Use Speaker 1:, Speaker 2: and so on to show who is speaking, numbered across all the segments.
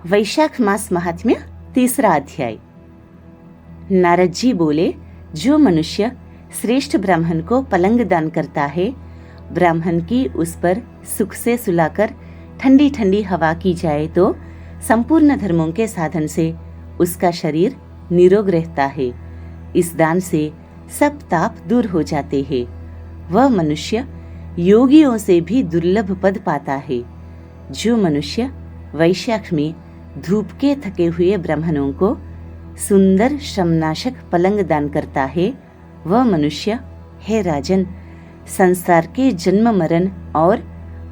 Speaker 1: वैशाख मास महात्म्य 3रा अध्याय। नारद जी बोले, जो मनुष्य श्रेष्ठ ब्राह्मण को पलंग दान करता है, ब्राह्मण की उस पर सुख से सुलाकर ठंडी ठंडी हवा की जाए तो संपूर्ण धर्मों के साधन से उसका शरीर निरोग रहता है। इस दान से सब ताप दूर हो जाते हैं। वह मनुष्य योगियों से भी दुर्लभ पद पाता है। जो मनुष्य वैशाख में धूप के थके हुए ब्राह्मणों को सुंदर श्रमनाशक पलंग दान करता है, वह मनुष्य, हे राजन, संसार के जन्म मरण और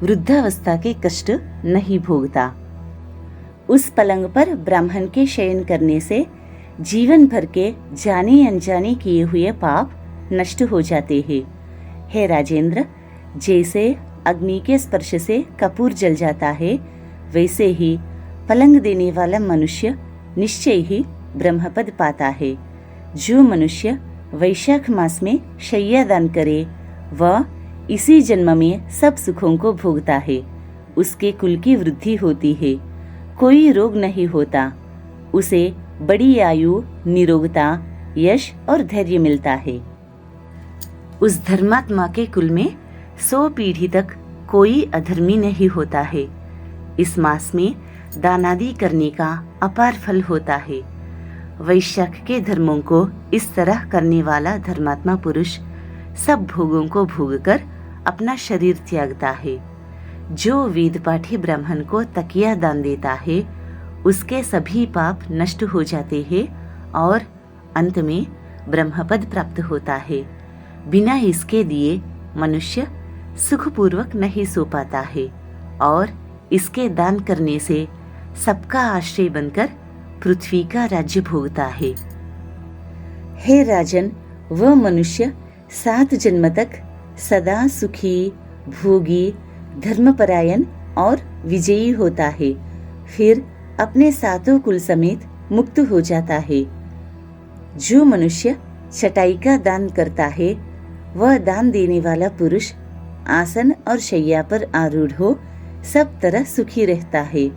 Speaker 1: वृद्धावस्था के कष्ट नहीं भोगता। उस पलंग पर ब्राह्मण के शयन करने से जीवन भर के जाने अनजाने किए हुए पाप नष्ट हो जाते हैं। हे राजेंद्र, जैसे अग्नि के स्पर्श से कपूर जल जाता है, वैसे ही पलंग देने वाला मनुष्य निश्चय ही ब्रह्मपद पाता है। जो मनुष्य वैशाख मास में शय्या दान करे, वह इसी जन्म में सब सुखों को भोगता है। उसके कुल की वृद्धि होती है, कोई रोग नहीं होता, उसे बड़ी आयु, निरोगता, यश और धैर्य मिलता है। उस धर्मात्मा के कुल में 100 पीढ़ी तक कोई अधर्मी नहीं होता है। इस मास में दानादि करने का अपार फल होता है। वैशाख के धर्मों को इस तरह करने वाला धर्मात्मा पुरुष सब भोगों को भोगकर अपना शरीर त्यागता है। जो वेद पाठी ब्राह्मण को तकिया दान देता है, उसके सभी पाप नष्ट हो जाते हैं और अंत में ब्रह्मपद प्राप्त होता है। बिना इसके दिए मनुष्य सुखपूर्वक नहीं सो पाता है और इसके दान करने से सबका आश्रय बनकर पृथ्वी का राज्य भोगता है। हे राजन, वह मनुष्य 7 जन्म तक सदा सुखी, भोगी, धर्मपरायण और विजयी होता है। फिर अपने 7 कुल समेत मुक्त हो जाता है। जो मनुष्य चटाई का दान करता है, वह दान देने वाला पुरुष आसन और शैया पर आरूढ़ हो सब तरह सुखी रहता है।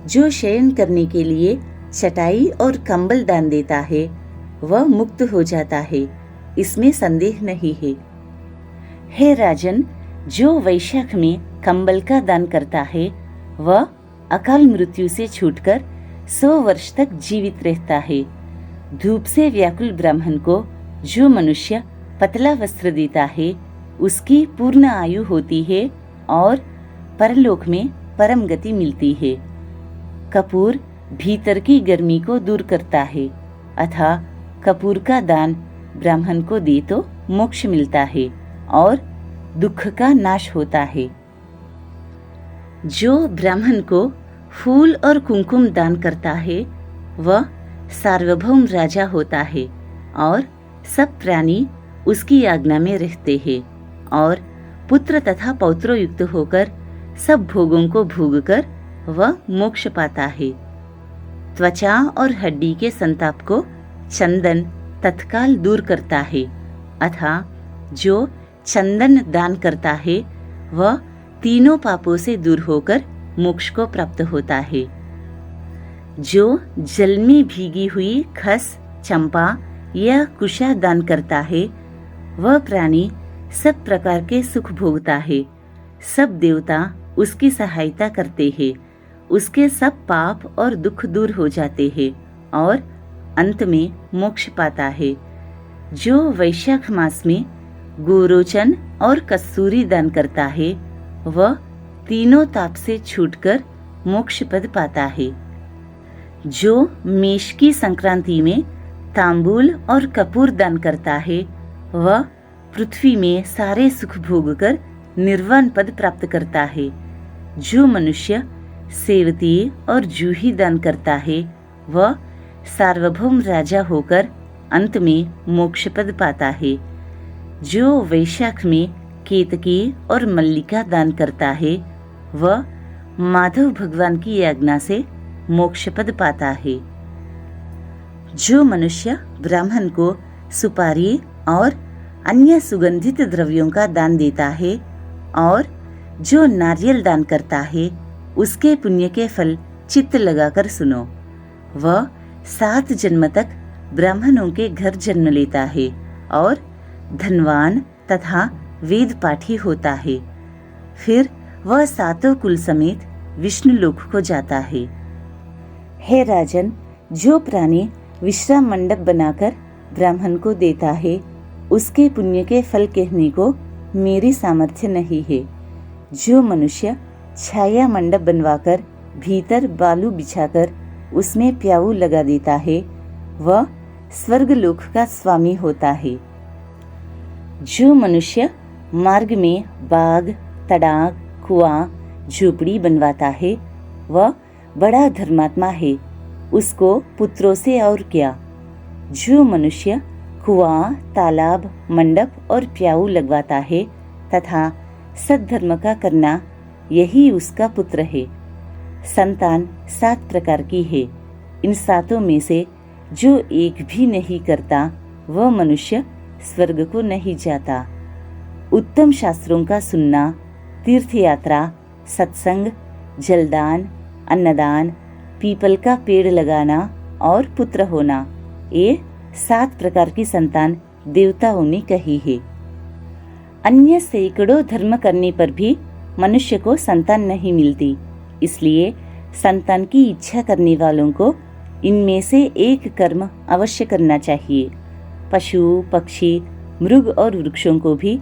Speaker 1: जो शयन करने के लिए चटाई और कंबल दान देता है, वह मुक्त हो जाता है, इसमें संदेह नहीं है। हे राजन, जो वैशाख में कंबल का दान करता है, वह अकाल मृत्यु से छूटकर 100 वर्ष तक जीवित रहता है। धूप से व्याकुल ब्राह्मण को जो मनुष्य पतला वस्त्र देता है, उसकी पूर्ण आयु होती है और परलोक में परम गति मिलती है। कपूर भीतर की गर्मी को दूर करता है, अतः कपूर का दान ब्राह्मण को दे तो मोक्ष मिलता है और दुख का नाश होता है। जो ब्राह्मण को फूल और कुमकुम दान करता है, वह सार्वभौम राजा होता है और सब प्राणी उसकी आज्ञा में रहते हैं और पुत्र तथा पौत्रों युक्त होकर सब भोगों को भोगकर वह मोक्ष पाता है। त्वचा और हड्डी के संताप को चंदन तत्काल दूर करता है, अतः जो चंदन दान करता है, वह तीनों पापों से दूर होकर मोक्ष को प्राप्त होता है। जो जल में भीगी हुई खस, चंपा या कुशा दान करता है, वह प्राणी सब प्रकार के सुख भोगता है। सब देवता उसकी सहायता करते हैं, उसके सब पाप और दुख दूर हो जाते हैं और अंत में मोक्ष पाता है। जो वैशाख मास में गोरोचन और कस्तूरी दान करता है, वह तीनों ताप से छूटकर मोक्ष पद पाता है। जो मेष की संक्रांति में तांबूल और कपूर दान करता है, वह पृथ्वी में सारे सुख भोगकर निर्वाण पद प्राप्त करता है। जो मनुष्य सेवती और जूही दान करता है, वह सार्वभौम राजा होकर अंत में मोक्ष पद पाता है। जो वैशाख में केतकी और मल्लिका दान करता है, वह माधव भगवान की आज्ञा से मोक्ष पद पाता है। जो मनुष्य ब्राह्मण को सुपारी और अन्य सुगंधित द्रव्यों का दान देता है और जो नारियल दान करता है, उसके पुण्य के फल चित्त लगाकर सुनो। वह 7 जन्म तक ब्राह्मणों के घर जन्म लेता है और धनवान तथा वेद पाठी होता है। फिर वह 7 कुल समेत विष्णु लोक को जाता है। हे राजन, जो प्राणी विश्राम मंडप बनाकर ब्राह्मण को देता है, उसके पुण्य के फल कहने को मेरी सामर्थ्य नहीं है। जो मनुष्य छाया मंडप बनवाकर भीतर बालू बिछाकर उसमें प्याऊ लगा देता है, वह स्वर्ग लोक का स्वामी होता है। जो मनुष्य मार्ग में बाग, तड़ाग, कुआं, झोपड़ी बनवाता है, वह बड़ा धर्मात्मा है। उसको पुत्रों से और क्या। जो मनुष्य कुआं, तालाब, मंडप और प्याऊ लगवाता है तथा सद्धर्म का करना, यही उसका पुत्र है। संतान 7 प्रकार की है। इन 7 में से जो एक भी नहीं करता, वह मनुष्य स्वर्ग को नहीं जाता। उत्तम शास्त्रों का सुनना, तीर्थ यात्रा, सत्संग, जलदान, अन्नदान, पीपल का पेड़ लगाना और पुत्र होना, ये 7 प्रकार की संतान देवताओं ने कही है। अन्य सैकड़ों धर्म करने पर भी मनुष्य को संतान नहीं मिलती। इसलिए संतान की इच्छा करने वालों को इनमें से एक कर्म अवश्य करना चाहिए। पशु, पक्षी, मृग और वृक्षों को भी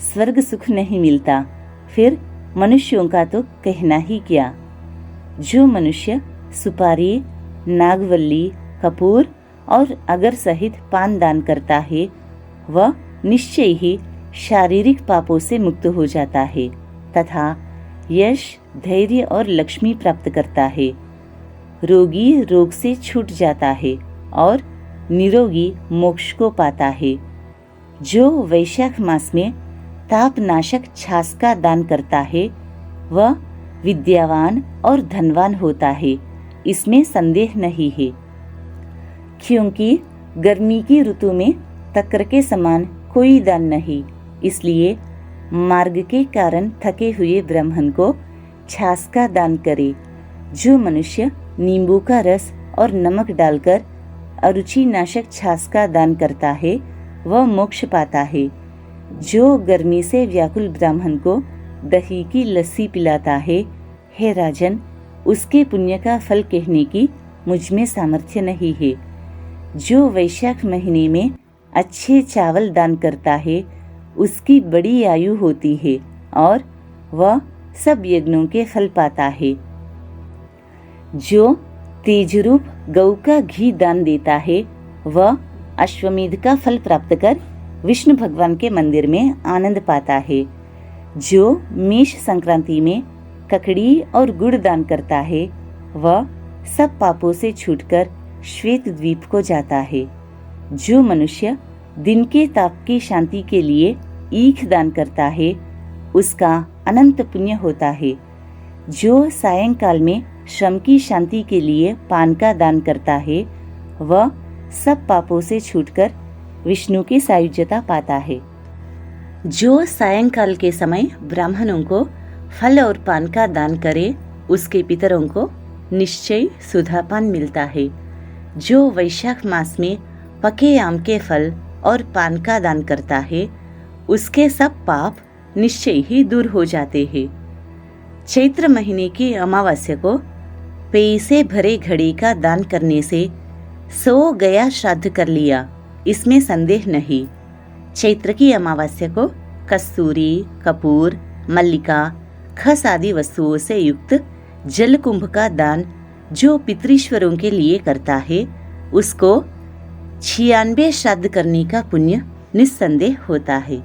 Speaker 1: स्वर्ग सुख नहीं मिलता, फिर मनुष्यों का तो कहना ही क्या। जो मनुष्य सुपारी, नागवल्ली, कपूर और अगर सहित पान दान करता है, वह निश्चय ही शारीरिक पापों से मुक्त हो जाता है तथा यश, धैर्य और लक्ष्मी प्राप्त करता है। रोगी रोग से छूट जाता है और निरोगी मोक्ष को पाता है। जो वैशाख मास में तापनाशक छाछ का दान करता है, वह विद्यावान और धनवान होता है, इसमें संदेह नहीं है। क्योंकि गर्मी की ऋतु में तक्र के समान कोई दान नहीं, इसलिए मार्ग के कारण थके हुए ब्राह्मण को छाछ का दान करे। जो मनुष्य नींबू का रस और नमक डालकर अरुचि नाशक छाछ का दान करता है, वह मोक्ष पाता है। जो गर्मी से व्याकुल ब्राह्मण को दही की लस्सी पिलाता है, हे राजन, उसके पुण्य का फल कहने की मुझ में सामर्थ्य नहीं है। जो वैशाख महीने में अच्छे चावल दान करता है, उसकी बड़ी आयु होती है और वह सब यज्ञों के फल पाता है। जो तेजरूप गौ का घी दान देता है, वह अश्वमेध का फल प्राप्त कर विष्णु भगवान के मंदिर में आनंद पाता है। जो मेष संक्रांति में ककड़ी और गुड़ दान करता है, वह सब पापों से छूटकर श्वेत द्वीप को जाता है। जो मनुष्य दिन के ताप की शांति के लिए ईख दान करता है, उसका अनंत पुण्य होता है। जो सायंकाल में श्रम की शांति के लिए पान का दान करता है, वह सब पापों से छूटकर विष्णु की सायुज्यता पाता है। जो सायंकाल के समय ब्राह्मणों को फल और पान का दान करे, उसके पितरों को निश्चय सुधापान मिलता है। जो वैशाख मास में पके आम के फल और पान का दान करता है, उसके सब पाप निश्चय ही दूर हो जाते हैं। चैत्र महीने की अमावस्या को पेय से भरे घड़े का दान करने से 100 गया श्राद्ध कर लिया, इसमें संदेह नहीं। चैत्र की अमावस्या को कस्तूरी, कपूर, मल्लिका, खस आदि वस्तुओं से युक्त जल कुंभ का दान जो पितृश्वरों के लिए करता है, उसको 96 श्राद्ध करने का पुण्य निस्संदेह होता है।